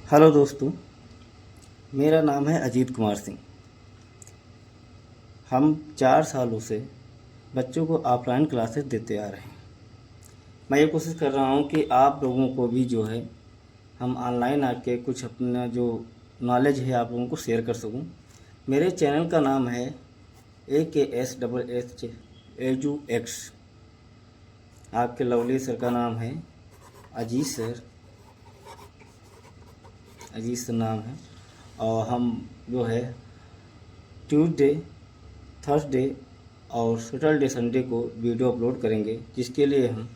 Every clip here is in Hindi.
हेलो दोस्तों, मेरा नाम है अजीत कुमार सिंह। हम 4 सालों से बच्चों को ऑफलाइन क्लासेस देते आ रहे हैं। मैं ये कोशिश कर रहा हूँ कि आप लोगों को भी जो है हम ऑनलाइन आके कुछ अपना जो नॉलेज है आप लोगों को शेयर कर सकूँ। मेरे चैनल का नाम है AKS एजू एक्स। आपके लवली सर का नाम है अजीत सर, अजीत सर नाम है। और हम जो है ट्यूसडे, थर्सडे और सैटरडे संडे को वीडियो अपलोड करेंगे, जिसके लिए हम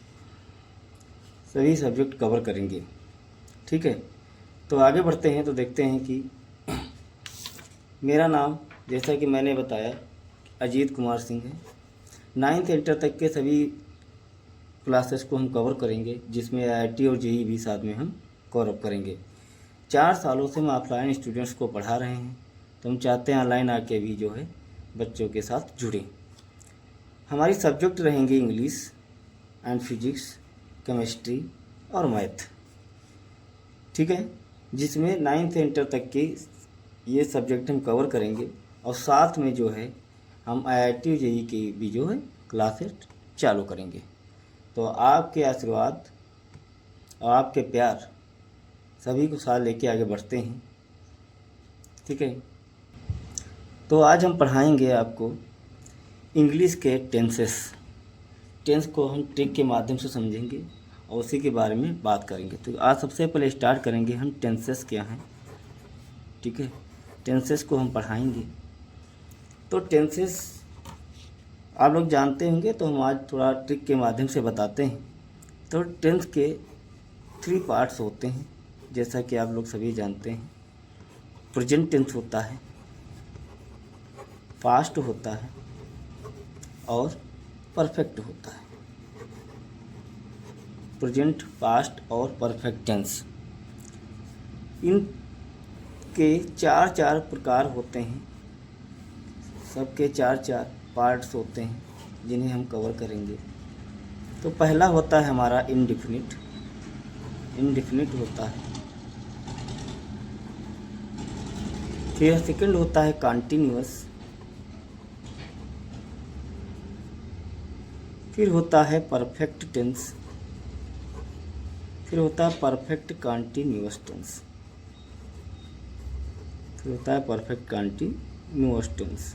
सभी सब्जेक्ट कवर करेंगे। ठीक है, तो आगे बढ़ते हैं तो देखते हैं कि मेरा नाम जैसा कि मैंने बताया अजीत कुमार सिंह है। 9th इंटर तक के सभी क्लासेस को हम कवर करेंगे, जिसमें IIT और JEE भी साथ में हम कवर करेंगे। 4 सालों से हम ऑफलाइन स्टूडेंट्स को पढ़ा रहे हैं, तो हम चाहते हैं ऑनलाइन आके भी जो है बच्चों के साथ जुड़ें। हमारी सब्जेक्ट रहेंगे इंग्लिश एंड फिजिक्स, केमिस्ट्री और मैथ। ठीक है, जिसमें 9th इंटर तक के ये सब्जेक्ट हम कवर करेंगे और साथ में जो है हम IIT JEE की भी जो है क्लासेस चालू करेंगे। तो आपके आशीर्वाद और आपके प्यार सभी को साथ लेके आगे बढ़ते हैं। ठीक है, तो आज हम पढ़ाएंगे आपको इंग्लिश के टेंस को हम ट्रिक के माध्यम से समझेंगे और उसी के बारे में बात करेंगे। तो आज सबसे पहले स्टार्ट करेंगे हम टेंसेस क्या हैं। ठीक है, टेंसेस को हम पढ़ाएंगे। तो टेंसेस आप लोग जानते होंगे, तो हम आज थोड़ा ट्रिक के माध्यम से बताते हैं। तो टेंस के 3 पार्ट्स होते हैं, जैसा कि आप लोग सभी जानते हैं। प्रेजेंट टेंस होता है, पास्ट होता है और परफेक्ट होता है। प्रेजेंट, पास्ट और परफेक्ट टेंस, इन के 4 प्रकार होते हैं। सबके 4 पार्ट्स होते हैं, जिन्हें हम कवर करेंगे। तो पहला होता है हमारा इंडिफिनिट होता है। फिर सेकंड होता है कॉन्टिन्यूअस। फिर होता है परफेक्ट टेंस। फिर होता है परफेक्ट कॉन्टिन्यूअस टेंस। फिर होता है परफेक्ट कॉन्टिन्यूअस टेंस।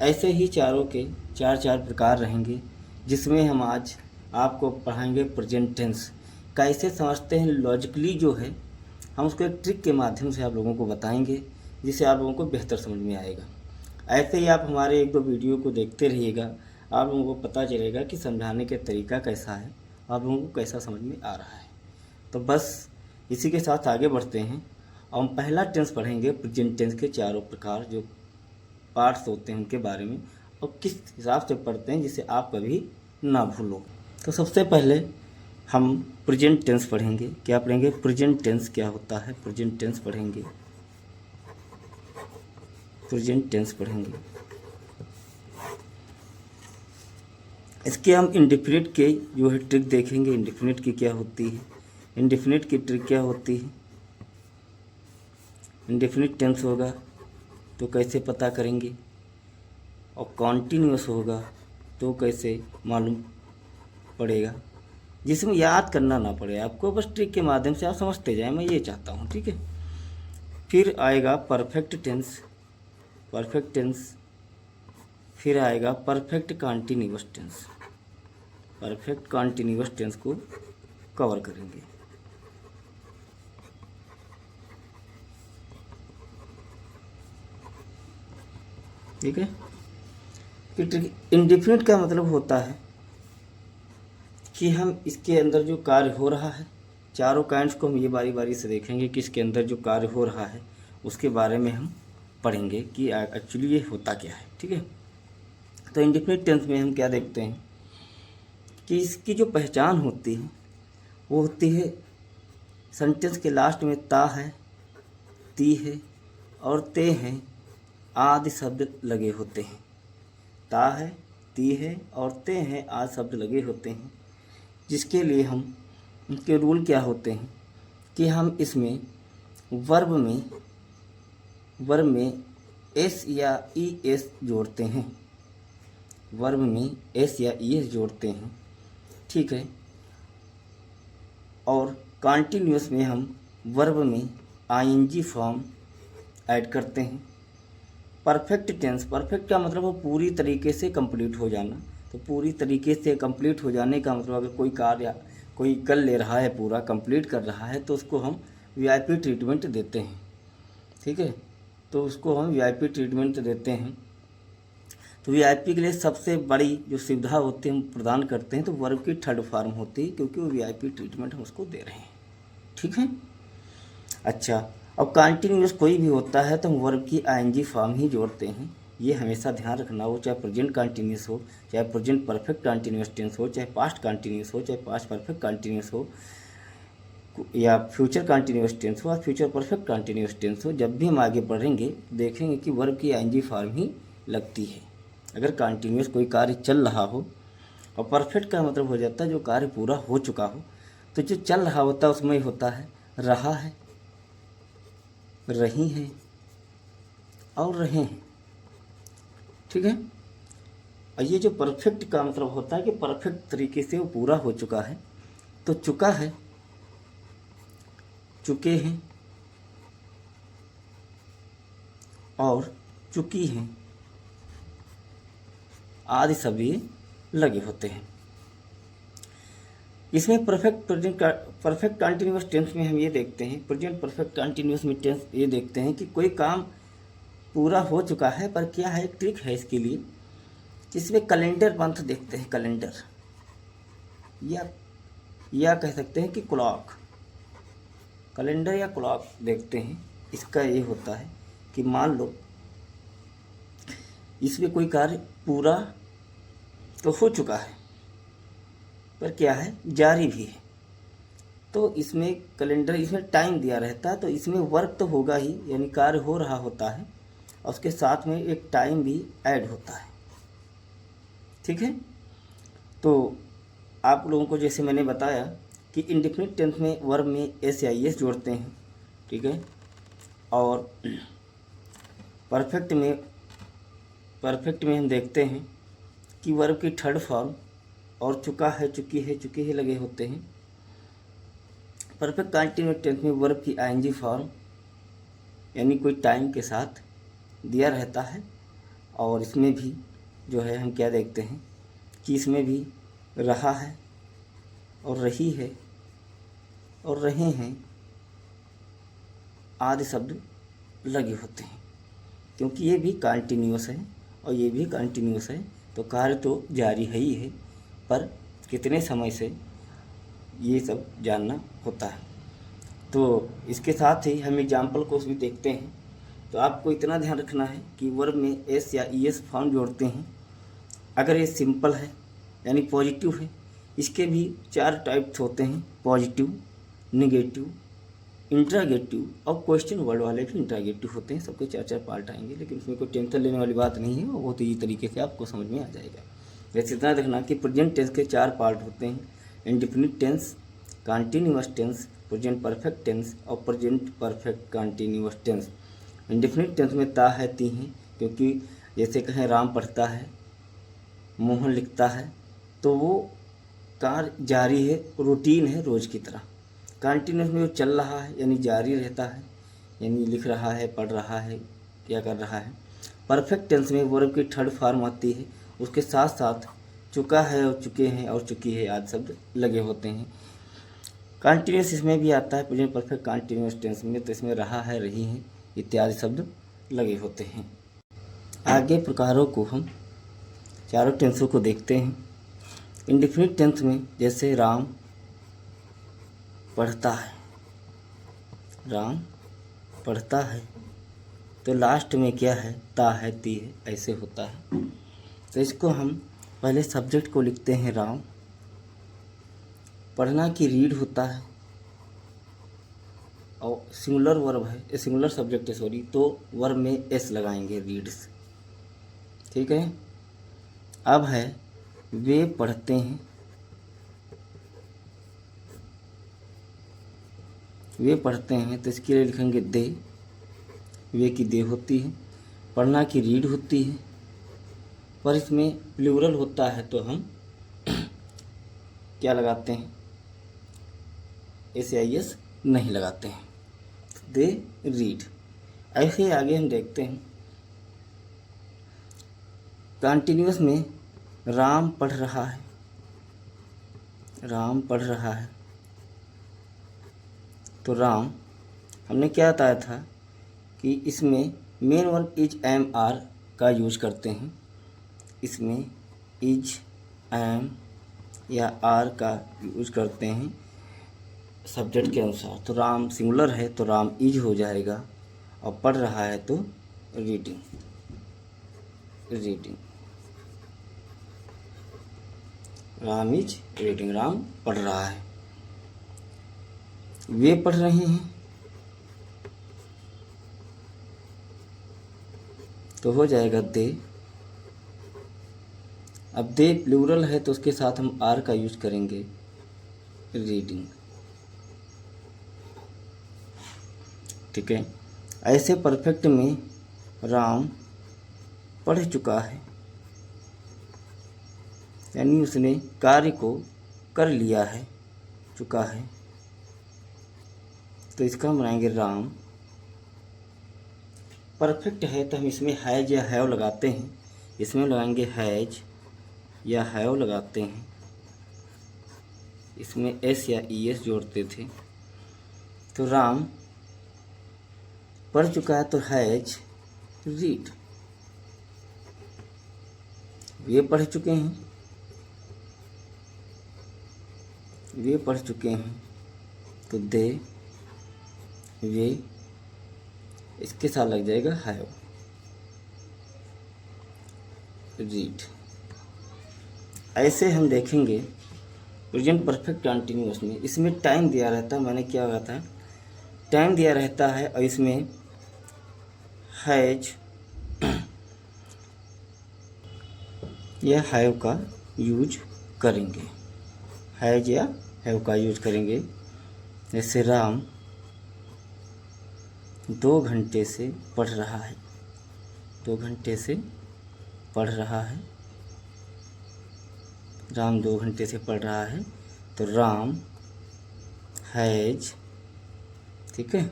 ऐसे ही चारों के 4 प्रकार रहेंगे, जिसमें हम आज आपको पढ़ाएंगे प्रेजेंट टेंस कैसे समझते हैं लॉजिकली। जो है हम उसको एक ट्रिक के माध्यम से आप लोगों को बताएंगे, जिससे आप लोगों को बेहतर समझ में आएगा। ऐसे ही आप हमारे 1-2 वीडियो को देखते रहिएगा, आप लोगों को पता चलेगा कि समझाने का तरीका कैसा है, आप लोगों को कैसा समझ में आ रहा है। तो बस इसी के साथ आगे बढ़ते हैं और हम पहला टेंस पढ़ेंगे, प्रेजेंट टेंस के 4 प्रकार जो पार्ट्स होते हैं उनके बारे में, और किस हिसाब से पढ़ते हैं जिसे आप कभी ना भूलो। तो सबसे पहले हम प्रेजेंट टेंस पढ़ेंगे। क्या पढ़ेंगे? प्रेजेंट टेंस क्या होता है, प्रेजेंट टेंस पढ़ेंगे। प्रेजेंट टेंस पढ़ेंगे। इसके हम इंडेफिनिट के जो है ट्रिक देखेंगे। इंडेफिनिट की क्या होती है, इंडेफिनिट की ट्रिक क्या होती है। इंडेफिनिट टेंस होगा तो कैसे पता करेंगे, और कॉन्टिन्यूअस होगा तो कैसे मालूम पड़ेगा, जिसमें याद करना ना पड़े आपको, बस ट्रिक के माध्यम से आप समझते जाएं, मैं ये चाहता हूँ। ठीक है, फिर आएगा परफेक्ट टेंस। परफेक्ट टेंस, फिर आएगा perfect continuous tense. Perfect continuous tense को कवर करेंगे। ठीक है, फिर इंडेफिनिट का मतलब होता है कि हम इसके अंदर जो कार्य हो रहा है, चारों काइंड्स को हम ये बारी बारी से देखेंगे कि इसके अंदर जो कार्य हो रहा है उसके बारे में हम पढ़ेंगे कि एक्चुअली ये होता क्या है। ठीक है, तो इंडेफिनिट टेंस में हम क्या देखते हैं कि इसकी जो पहचान होती है वो होती है सेंटेंस के लास्ट में ता है, ती है और ते हैं आदि शब्द लगे होते हैं। ता है, ती है और ते हैं आदि शब्द लगे होते हैं, जिसके लिए हम उनके रूल क्या होते हैं कि हम इसमें वर्ब में एस या ई एस जोड़ते हैं, वर्ब में एस या ई एस जोड़ते हैं, ठीक है। और कॉन्टिन्यूअस में हम वर्ब में आईएनजी फॉर्म ऐड करते हैं। परफेक्ट टेंस, परफेक्ट का मतलब वो पूरी तरीके से कंप्लीट हो जाना। तो पूरी तरीके से कंप्लीट हो जाने का मतलब अगर कोई कार्य कोई कर ले रहा है, पूरा कंप्लीट कर रहा है, तो उसको हम वीआईपी ट्रीटमेंट देते हैं, ठीक है। तो उसको हम वीआईपी ट्रीटमेंट देते हैं। तो वीआईपी के लिए सबसे बड़ी जो सुविधा होती है हम प्रदान करते हैं, तो वर्ब की थर्ड फॉर्म होती है, क्योंकि वो वीआईपी ट्रीटमेंट हम उसको दे रहे हैं, ठीक है। अच्छा, अब कंटिन्यूअस कोई भी होता है तो हम वर्ब की आईएनजी फॉर्म ही जोड़ते हैं। ये हमेशा ध्यान रखना हो, चाहे प्रेजेंट कंटिन्यूअस हो, चाहे प्रेजेंट परफेक्ट कंटिन्यूअस टेंस हो, चाहे पास्ट कंटिन्यूअस हो, चाहे पास्ट परफेक्ट कंटिन्यूअस हो, या फ्यूचर कंटिन्यूअस टेंस हो, या फ्यूचर परफेक्ट कंटिन्यूअस टेंस हो। जब भी हम आगे बढ़ेंगे देखेंगे कि वर्ब की आईएनजी फॉर्म ही लगती है। अगर कंटिन्यूअस कोई कार्य चल रहा हो, और परफेक्ट का मतलब हो जाता है जो कार्य पूरा हो चुका हो, तो जो चल रहा होता है उसमें होता है रहा है, रही हैं और रहे हैं, ठीक है। और ये जो परफेक्ट का मतलब होता है कि परफेक्ट तरीके से वो पूरा हो चुका है। तो चुका है, चुके हैं और चुकी हैं आदि सब ये लगे होते हैं। इसमें परफेक्ट कंटिन्यूअस टेंस में हम ये देखते हैं, प्रेजेंट परफेक्ट कंटिन्यूअस में टेंस ये देखते हैं कि कोई काम पूरा हो चुका है, पर क्या है, एक ट्रिक है इसके लिए। इसमें कैलेंडर मंथ देखते हैं, कैलेंडर या कह सकते हैं कि क्लॉक, कैलेंडर या क्लॉक देखते हैं। इसका ये होता है कि मान लो इसमें कोई कार्य पूरा तो हो चुका है, पर क्या है, जारी भी है। तो इसमें कैलेंडर, इसमें टाइम दिया रहता है, तो इसमें वर्क तो होगा ही, यानी कार्य हो रहा होता है, और उसके साथ में एक टाइम भी ऐड होता है, ठीक है। तो आप लोगों को जैसे मैंने बताया कि इंडेफिनिट टेंस में वर्ब में एस या एस जोड़ते हैं, ठीक है। और परफेक्ट में हम देखते हैं कि वर्ब की थर्ड फॉर्म और चुका है, चुकी है, चुके ही लगे होते हैं। परफेक्ट कंटिन्यूअस टेंस में वर्ब की आईएनजी फॉर्म यानी कोई टाइम के साथ दिया रहता है। और इसमें भी जो है हम क्या देखते हैं कि इसमें भी रहा है और रही है और रहे हैं आदि शब्द लगे होते हैं, क्योंकि ये भी कंटिन्यूअस है और ये भी कंटिन्यूअस है। तो कार्य तो जारी है ही है, पर कितने समय से ये सब जानना होता है। तो इसके साथ ही हम एग्जाम्पल को भी देखते हैं। तो आपको इतना ध्यान रखना है कि वर्ब में एस या ई एस फॉर्म जोड़ते हैं। अगर ये सिंपल है यानी पॉजिटिव है, इसके भी 4 टाइप्स होते हैं, पॉजिटिव, निगेटिव, इंट्रागेटिव और क्वेश्चन वर्ड वाले भी इंट्रागेटिव होते हैं। सबके 4 पार्ट आएंगे, लेकिन उसमें कोई टेंशन लेने वाली बात नहीं है, वो बहुत ईजी तरीके से आपको समझ में आ जाएगा। वैसे इतना देखना कि प्रेजेंट टेंस के 4 पार्ट होते हैं, indefinite tense, continuous tense, present perfect tense और present perfect continuous tense. Indefinite tense में ता है, ती हैं, क्योंकि जैसे कहें राम पढ़ता है, मोहन लिखता है, तो वो कार्य जारी है, रूटीन है, रोज़ की तरह। कंटिन्यूअस में वो चल रहा है यानी जारी रहता है, यानी लिख रहा है, पढ़ रहा है, क्या कर रहा है। परफेक्ट टेंस में वर्ब की थर्ड फॉर्म आती है, उसके साथ साथ चुका है और चुके हैं और चुकी है आदि शब्द लगे होते हैं। कंटिन्यूअस इसमें भी आता है, प्रेजेंट परफेक्ट कंटिन्यूअस टेंस में, तो इसमें रहा है, रही है इत्यादि शब्द लगे होते हैं। आगे प्रकारों को हम चारों टेंसों को देखते हैं। इंडेफिनिट टेंस में जैसे राम पढ़ता है, राम पढ़ता है, तो लास्ट में क्या है, ता है, ती है, ऐसे होता है। तो इसको हम पहले सब्जेक्ट को लिखते हैं राम, पढ़ना की रीड होता है, और सिंगुलर वर्ब है, सिंगुलर सब्जेक्ट है सॉरी, तो वर्ब में एस लगाएंगे, रीड्स, ठीक है। अब है वे पढ़ते हैं, वे पढ़ते हैं तो इसके लिए लिखेंगे दे, वे की दे होती है। पढ़ना की रीड होती है, पर इसमें प्लूरल होता है तो हम क्या लगाते हैं, SIS नहीं लगाते हैं, दे रीड। ऐसे ही आगे हम देखते हैं कंटिन्यूअस में राम पढ़ रहा है, राम पढ़ रहा है। तो राम हमने क्या बताया था कि इसमें main verb is am are का यूज करते हैं, इसमें इज एम या आर का यूज करते हैं सब्जेक्ट के अनुसार। तो राम सिंगुलर है तो राम इज हो जाएगा, और पढ़ रहा है तो reading, reading. Ram is reading, Ram पढ़ रहा है। वे पढ़ रहे हैं तो हो जाएगा दे। अब दे प्लूरल है तो उसके साथ हम आर का यूज करेंगे, रीडिंग। ठीक है। ऐसे परफेक्ट में राम पढ़ चुका है, यानी उसने कार्य को कर लिया है, चुका है। तो इसका हम बनाएंगे राम। परफेक्ट है तो हम इसमें हैज या हैव लगाते हैं, इसमें लगाएंगे हैज या हैव लगाते हैं, इसमें एस या ES जोड़ते थे। तो राम पढ़ चुका है तो हैज रीड, ये पढ़ चुके हैं, वे पढ़ चुके हैं तो दे, वे, इसके साथ लग जाएगा हैव, रीड। ऐसे हम देखेंगे प्रेजेंट परफेक्ट कंटिन्यूअस में, इसमें टाइम दिया रहता है, मैंने क्या कहा था, टाइम दिया रहता है, और इसमें हैज या हैव का यूज करेंगे, हैज या हैव का यूज करेंगे। जैसे राम 2 घंटे से पढ़ रहा है, 2 घंटे से पढ़ रहा है, राम 2 घंटे से पढ़ रहा है तो राम हैज, ठीक है।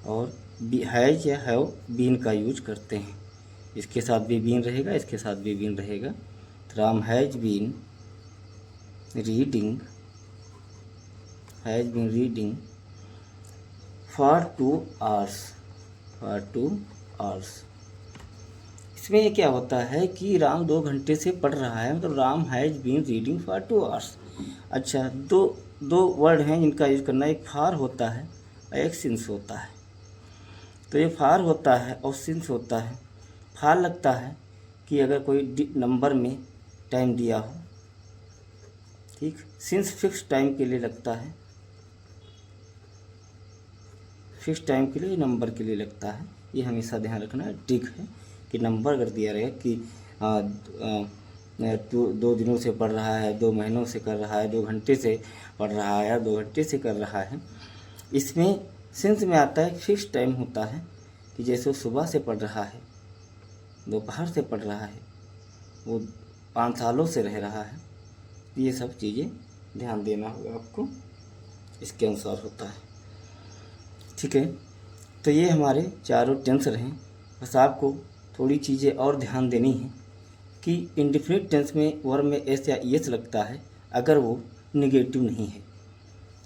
और हैज या हैव बीन का यूज करते हैं, इसके साथ भी बीन रहेगा, इसके साथ भी बीन रहेगा। तो Ram has been reading, has been reading for 2 hours, for 2 hours। इसमें ये क्या होता है कि राम 2 घंटे से पढ़ रहा है, मतलब Ram has been reading for 2 hours। अच्छा, दो वर्ड हैं जिनका यूज करना, एक फार होता है और एक सिंस होता है। तो ये फार होता है और सिंस होता है। फार लगता है कि अगर कोई नंबर में टाइम दिया हो, ठीक। सिंस फिक्स टाइम के लिए लगता है, फिक्स टाइम के लिए, नंबर के लिए लगता है। ये हमेशा ध्यान रखना है, ठीक है, कि नंबर अगर दिया रहेगा कि 2 दिनों से पढ़ रहा है, 2 महीनों से कर रहा है, 2 घंटे से पढ़ रहा है, या 2 घंटे से कर रहा है। इसमें सिंस में आता है फिक्स टाइम होता है, कि जैसे वो सुबह से पढ़ रहा है, दोपहर से पढ़ रहा है, वो 5 सालों से रह रहा है। ये सब चीज़ें ध्यान देना होगा आपको, इसके अनुसार होता है, ठीक है। तो ये हमारे चारों टेंस रहे। बस आपको थोड़ी चीज़ें और ध्यान देनी है कि इंडेफिनिट टेंस में वर्ब में एस या ES लगता है अगर वो निगेटिव नहीं है।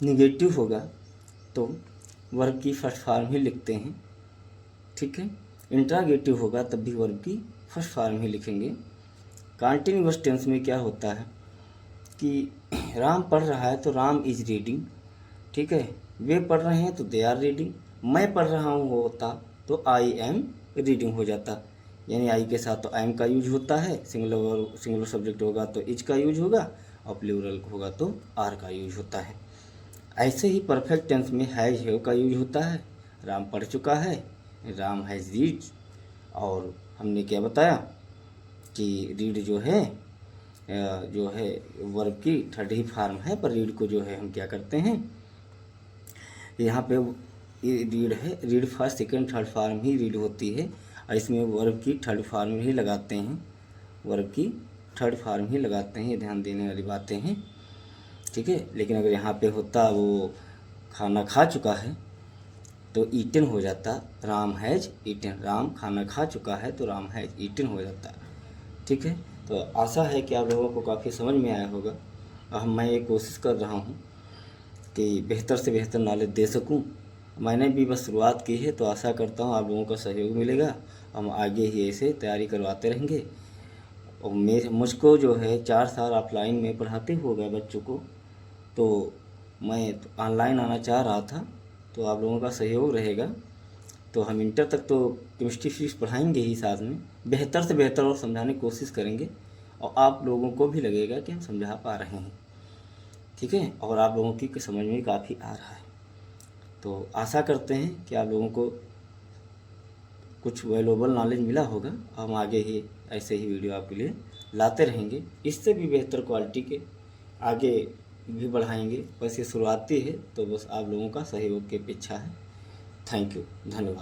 निगेटिव होगा तो वर्ब की फर्स्ट फॉर्म ही लिखते हैं, ठीक है। इंट्रागेटिव होगा तब भी वर्ब की फर्स्ट फॉर्म ही लिखेंगे। कंटिन्यूअस टेंस में क्या होता है कि राम पढ़ रहा है तो राम इज रीडिंग, ठीक है। वे पढ़ रहे हैं तो दे आर रीडिंग। मैं पढ़ रहा हूँ होता तो आई एम रीडिंग हो जाता, यानी आई के साथ तो आई एम का यूज होता है, सिंगुलर सब्जेक्ट होगा तो इज का यूज होगा, और प्लूरल होगा तो आर का यूज होता है। ऐसे ही परफेक्ट टेंस में हैज हैव का यूज होता है। राम पढ़ चुका है, राम हैज रीड, और हमने क्या बताया कि रीड जो है वर्ब की थर्ड ही फॉर्म है, पर रीड को जो है हम क्या करते हैं, यहाँ पे ये रीड है, read first second third form ही रीड होती है, और इसमें वर्ब की थर्ड फॉर्म ही लगाते हैं, वर्ब की थर्ड फॉर्म ही लगाते हैं। ये ध्यान देने वाली बातें हैं, ठीक है। लेकिन अगर यहाँ पे होता वो खाना खा चुका है तो ईटन हो जाता, राम हैज़ ईटन, राम खाना खा चुका है तो राम हैज़ ईटन हो जाता, ठीक है। तो आशा है कि आप लोगों को काफ़ी समझ में आया होगा। और मैं ये कोशिश कर रहा हूँ कि बेहतर से बेहतर नॉलेज दे सकूँ। मैंने भी बस शुरुआत की है, तो आशा करता हूँ आप लोगों का सहयोग मिलेगा। हम आगे ही ऐसे तैयारी करवाते रहेंगे। और मुझको जो है 4 साल ऑफलाइन में पढ़ाते हो गए बच्चों को, तो मैं ऑनलाइन आना चाह रहा था, तो आप लोगों का सहयोग रहेगा तो हम इंटर तक तो केमिस्ट्री फिजिक्स पढ़ाएंगे ही साथ में, बेहतर से बेहतर और समझाने की कोशिश करेंगे। और आप लोगों को भी लगेगा कि हम समझा पा रहे हैं, ठीक है। और आप लोगों की समझ में काफ़ी आ रहा है। तो आशा करते हैं कि आप लोगों को कुछ वैल्यूएबल नॉलेज मिला होगा। हम आगे ही ऐसे ही वीडियो आपके लिए लाते रहेंगे, इससे भी बेहतर क्वालिटी के आगे भी बढ़ाएंगे। बस ये शुरुआती है, तो बस आप लोगों का सहयोग की अपेक्षा है। थैंक यू, धन्यवाद।